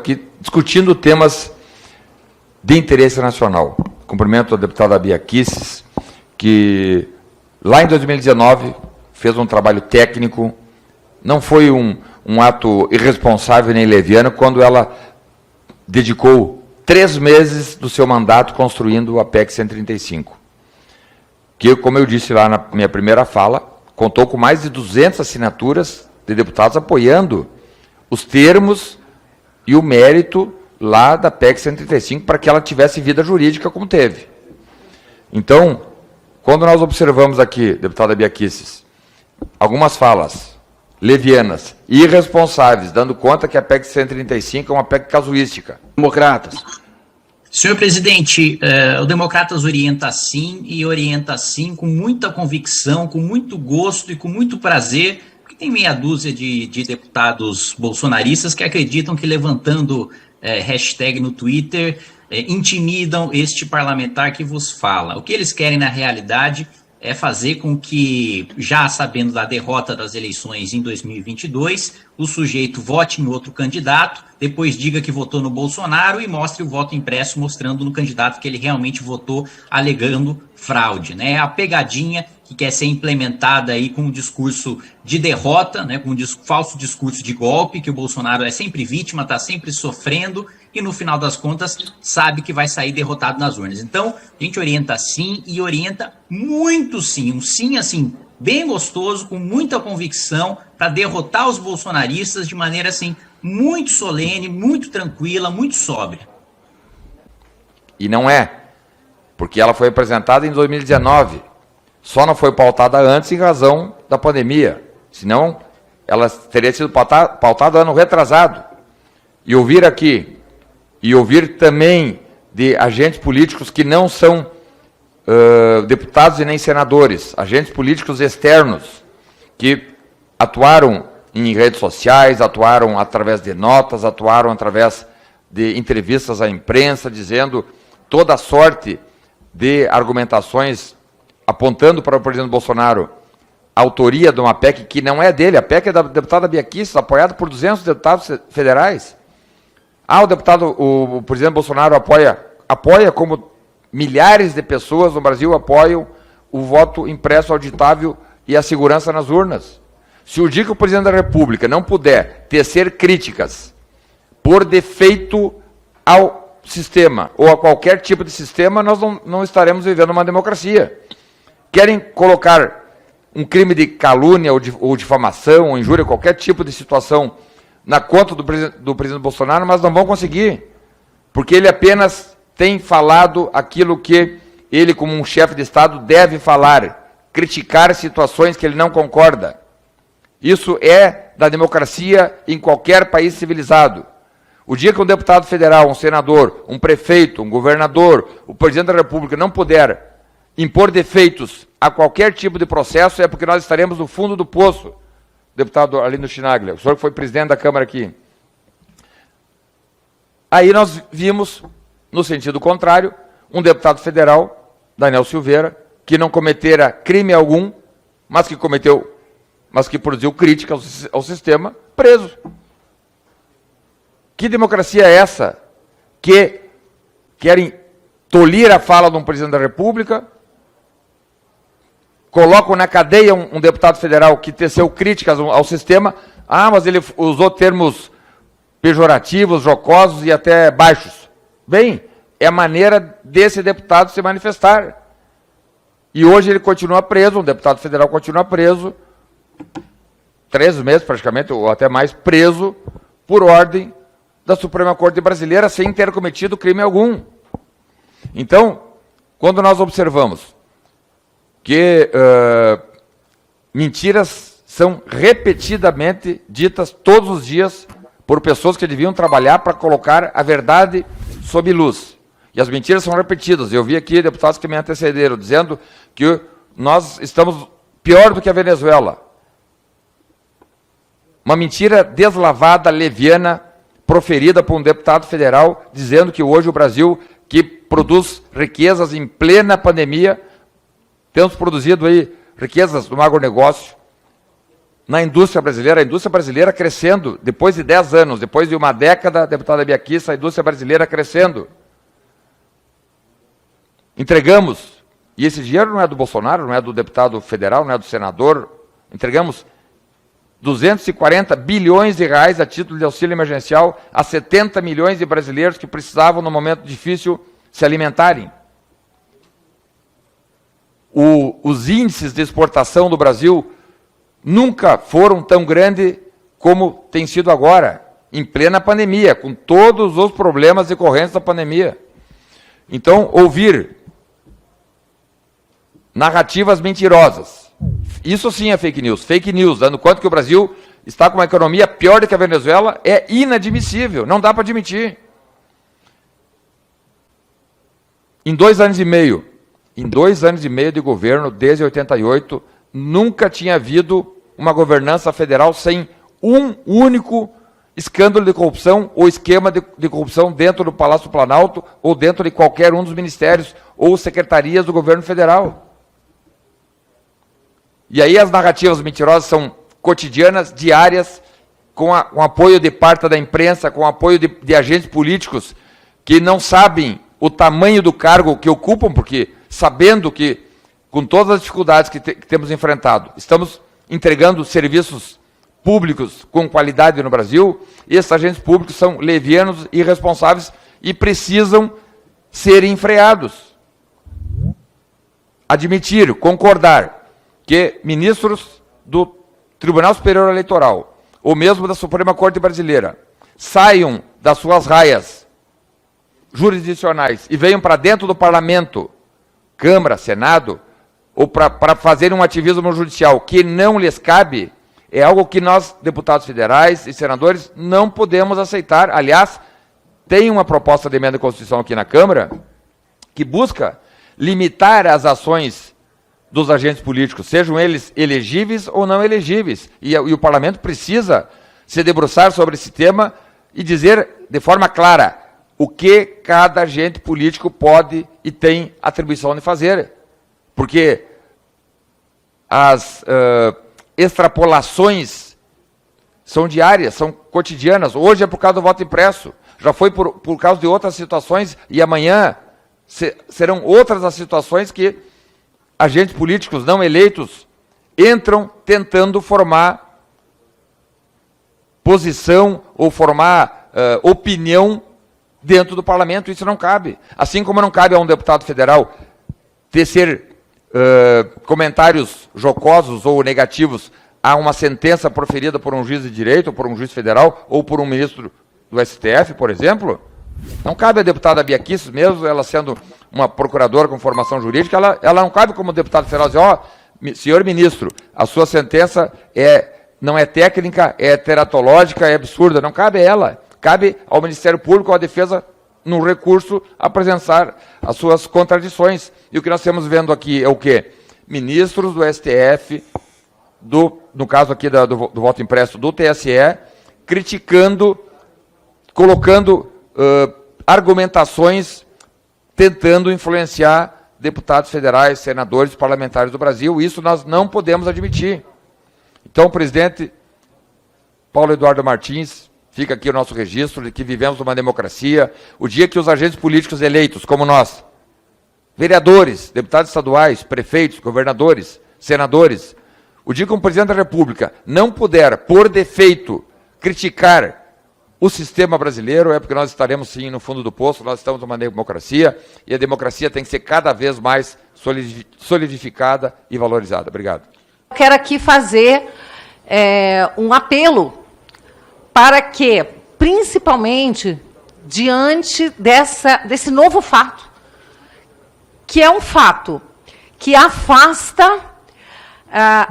aqui discutindo temas de interesse nacional. Cumprimento a deputada Bia Kicis, que lá em 2019 fez um trabalho técnico, não foi um ato irresponsável nem leviano, quando ela dedicou 3 meses do seu mandato construindo a PEC 135, que, como eu disse lá na minha primeira fala, contou com mais de 200 assinaturas de deputados apoiando os termos e o mérito lá da PEC 135 para que ela tivesse vida jurídica como teve. Então, quando nós observamos aqui, deputada Bia Kicis, algumas falas levianas e irresponsáveis, dando conta que a PEC 135 é uma PEC casuística. Democratas. Senhor presidente, o Democratas orienta sim, e orienta sim com muita convicção, com muito gosto e com muito prazer, porque tem meia dúzia de deputados bolsonaristas que acreditam que levantando hashtag no Twitter intimidam este parlamentar que vos fala. O que eles querem na realidade é fazer com que, já sabendo da derrota das eleições em 2022, o sujeito vote em outro candidato, depois diga que votou no Bolsonaro e mostre o voto impresso mostrando no candidato que ele realmente votou, alegando fraude, né? A pegadinha que quer ser implementada aí com um discurso de derrota, né? Com um falso discurso de golpe, que o Bolsonaro é sempre vítima, está sempre sofrendo e no final das contas sabe que vai sair derrotado nas urnas. Então, a gente orienta sim e orienta muito sim, um sim assim, bem gostoso, com muita convicção, para derrotar os bolsonaristas de maneira assim, muito solene, muito tranquila, muito sóbria. E não é, porque ela foi apresentada em 2019, só não foi pautada antes em razão da pandemia, senão ela teria sido pautada ano retrasado. E ouvir aqui, e ouvir também de agentes políticos que não são deputados e nem senadores, agentes políticos externos, que atuaram em redes sociais, atuaram através de notas, atuaram através de entrevistas à imprensa, dizendo toda sorte de argumentações apontando para o presidente Bolsonaro a autoria de uma PEC que não é dele. A PEC é da deputada Bia Kicis, apoiada por 200 deputados federais. O presidente Bolsonaro apoia como milhares de pessoas no Brasil apoiam o voto impresso, auditável e a segurança nas urnas. Se o dia que o presidente da República não puder tecer críticas por defeito ao sistema ou a qualquer tipo de sistema, nós não estaremos vivendo uma democracia. Querem colocar um crime de calúnia ou difamação ou injúria, qualquer tipo de situação na conta do presidente Bolsonaro, mas não vão conseguir, porque ele apenas tem falado aquilo que ele, como um chefe de Estado, deve falar, criticar situações que ele não concorda. Isso é da democracia em qualquer país civilizado. O dia que um deputado federal, um senador, um prefeito, um governador, o presidente da República não puder impor defeitos a qualquer tipo de processo, é porque nós estaremos no fundo do poço. Deputado Arlindo Chinaglia, o senhor que foi presidente da Câmara aqui. Aí nós vimos, no sentido contrário, um deputado federal, Daniel Silveira, que não cometera crime algum, mas que produziu crítica ao sistema, preso. Que democracia é essa? Que querem tolir a fala de um presidente da República, colocam na cadeia um deputado federal que teceu críticas ao sistema, mas ele usou termos pejorativos, jocosos e até baixos. Bem, é a maneira desse deputado se manifestar. E hoje ele continua preso, um deputado federal continua preso, 3 meses praticamente, ou até mais, preso por ordem da Suprema Corte Brasileira, sem ter cometido crime algum. Então, quando nós observamos que mentiras são repetidamente ditas todos os dias por pessoas que deviam trabalhar para colocar a verdade sob luz. E as mentiras são repetidas. Eu vi aqui deputados que me antecederam dizendo que nós estamos pior do que a Venezuela. Uma mentira deslavada, leviana, proferida por um deputado federal, dizendo que hoje o Brasil, que produz riquezas em plena pandemia, temos produzido aí riquezas no agronegócio, na indústria brasileira, a indústria brasileira crescendo, depois de 10 anos, depois de uma década, deputada Bia Kicis, a indústria brasileira crescendo. Entregamos, e esse dinheiro não é do Bolsonaro, não é do deputado federal, não é do senador, entregamos 240 bilhões de reais a título de auxílio emergencial a 70 milhões de brasileiros que precisavam, no momento difícil, se alimentarem. Os índices de exportação do Brasil nunca foram tão grandes como tem sido agora, em plena pandemia, com todos os problemas decorrentes da pandemia. Então, ouvir narrativas mentirosas, isso sim é fake news, dando conta que o Brasil está com uma economia pior do que a Venezuela, é inadmissível, não dá para admitir. Em 2 anos e meio de governo, desde 88, nunca tinha havido uma governança federal sem um único escândalo de corrupção ou esquema de corrupção dentro do Palácio do Planalto ou dentro de qualquer um dos ministérios ou secretarias do governo federal. E aí as narrativas mentirosas são cotidianas, diárias, com apoio de parte da imprensa, com apoio de agentes políticos que não sabem o tamanho do cargo que ocupam, porque sabendo que, com todas as dificuldades que temos enfrentado, estamos entregando serviços públicos com qualidade no Brasil, esses agentes públicos são levianos, irresponsáveis e precisam ser enfreados. Admitir, concordar que ministros do Tribunal Superior Eleitoral, ou mesmo da Suprema Corte Brasileira, saiam das suas raias jurisdicionais e venham para dentro do Parlamento, Câmara, Senado, ou para fazerem um ativismo judicial que não lhes cabe, é algo que nós, deputados federais e senadores, não podemos aceitar. Aliás, tem uma proposta de emenda à Constituição aqui na Câmara que busca limitar as ações dos agentes políticos, sejam eles elegíveis ou não elegíveis. E o Parlamento precisa se debruçar sobre esse tema e dizer de forma clara o que cada agente político pode e tem atribuição de fazer. Porque as extrapolações são diárias, são cotidianas. Hoje é por causa do voto impresso, já foi por causa de outras situações, e amanhã serão outras as situações que agentes políticos não eleitos entram tentando formar posição ou formar opinião dentro do Parlamento. Isso não cabe. Assim como não cabe a um deputado federal tecer comentários jocosos ou negativos a uma sentença proferida por um juiz de direito, ou por um juiz federal, ou por um ministro do STF, por exemplo. Não cabe a deputada Bia Kicis, mesmo ela sendo uma procuradora com formação jurídica, ela não cabe como deputada federal dizer, senhor ministro, a sua sentença não é técnica, é teratológica, é absurda. Não cabe a ela. Cabe ao Ministério Público, à defesa, no recurso, apresentar as suas contradições. E o que nós estamos vendo aqui é o quê? Ministros do STF, no caso aqui do voto impresso do TSE, criticando, colocando argumentações, tentando influenciar deputados federais, senadores, parlamentares do Brasil. Isso nós não podemos admitir. Então, presidente Paulo Eduardo Martins, fica aqui o nosso registro de que vivemos numa democracia. O dia que os agentes políticos eleitos, como nós, vereadores, deputados estaduais, prefeitos, governadores, senadores, o dia que um presidente da República não puder, por defeito, criticar o sistema brasileiro, é porque nós estaremos, sim, no fundo do poço. Nós estamos numa democracia, e a democracia tem que ser cada vez mais solidificada e valorizada. Obrigado. Eu quero aqui fazer um apelo para que, principalmente, diante desse novo fato, que é um fato que afasta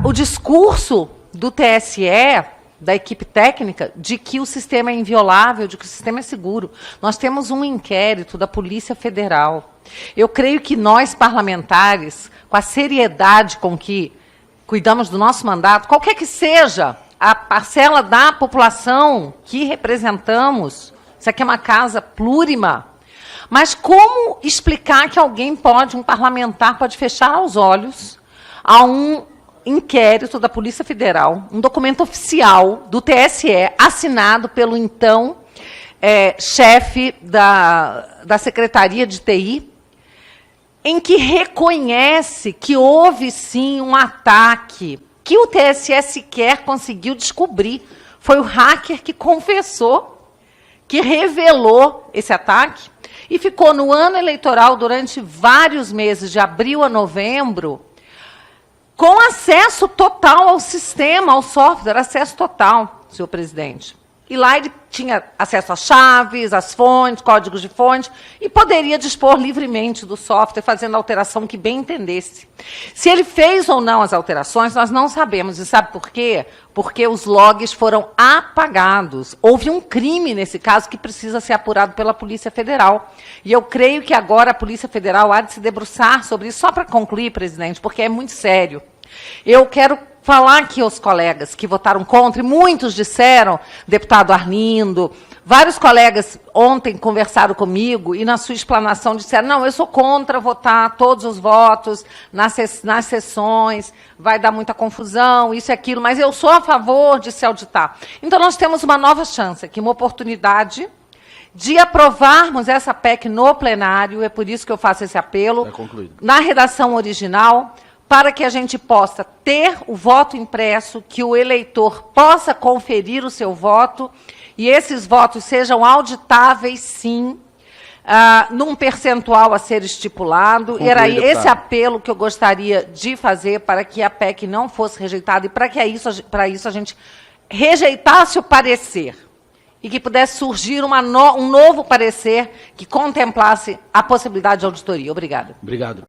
o discurso do TSE, da equipe técnica, de que o sistema é inviolável, de que o sistema é seguro. Nós temos um inquérito da Polícia Federal. Eu creio que nós, parlamentares, com a seriedade com que cuidamos do nosso mandato, qualquer que seja a parcela da população que representamos, isso aqui é uma casa plurima, mas como explicar que alguém um parlamentar pode fechar os olhos a um inquérito da Polícia Federal, um documento oficial do TSE, assinado pelo então chefe da Secretaria de TI, em que reconhece que houve, sim, um ataque que o TSE sequer conseguiu descobrir. Foi o hacker que confessou, que revelou esse ataque, e ficou no ano eleitoral durante vários meses, de abril a novembro, com acesso total ao sistema, ao software, acesso total, senhor presidente. E lá ele tinha acesso às chaves, às fontes, códigos de fonte, e poderia dispor livremente do software, fazendo a alteração que bem entendesse. Se ele fez ou não as alterações, nós não sabemos. E sabe por quê? Porque os logs foram apagados. Houve um crime, nesse caso, que precisa ser apurado pela Polícia Federal. E eu creio que agora a Polícia Federal há de se debruçar sobre isso. Só para concluir, presidente, porque é muito sério. Eu quero falar aqui aos colegas que votaram contra, e muitos disseram, deputado Arlindo, vários colegas ontem conversaram comigo e na sua explanação disseram, não, eu sou contra votar todos os votos nas sessões, vai dar muita confusão, isso e aquilo, mas eu sou a favor de se auditar. Então, nós temos uma nova chance aqui, uma oportunidade de aprovarmos essa PEC no plenário, é por isso que eu faço esse apelo, na redação original, para que a gente possa ter o voto impresso, que o eleitor possa conferir o seu voto, e esses votos sejam auditáveis, sim, num percentual a ser estipulado. E era esse apelo que eu gostaria de fazer para que a PEC não fosse rejeitada e para isso a gente rejeitasse o parecer e que pudesse surgir um novo parecer que contemplasse a possibilidade de auditoria. Obrigada. Obrigado.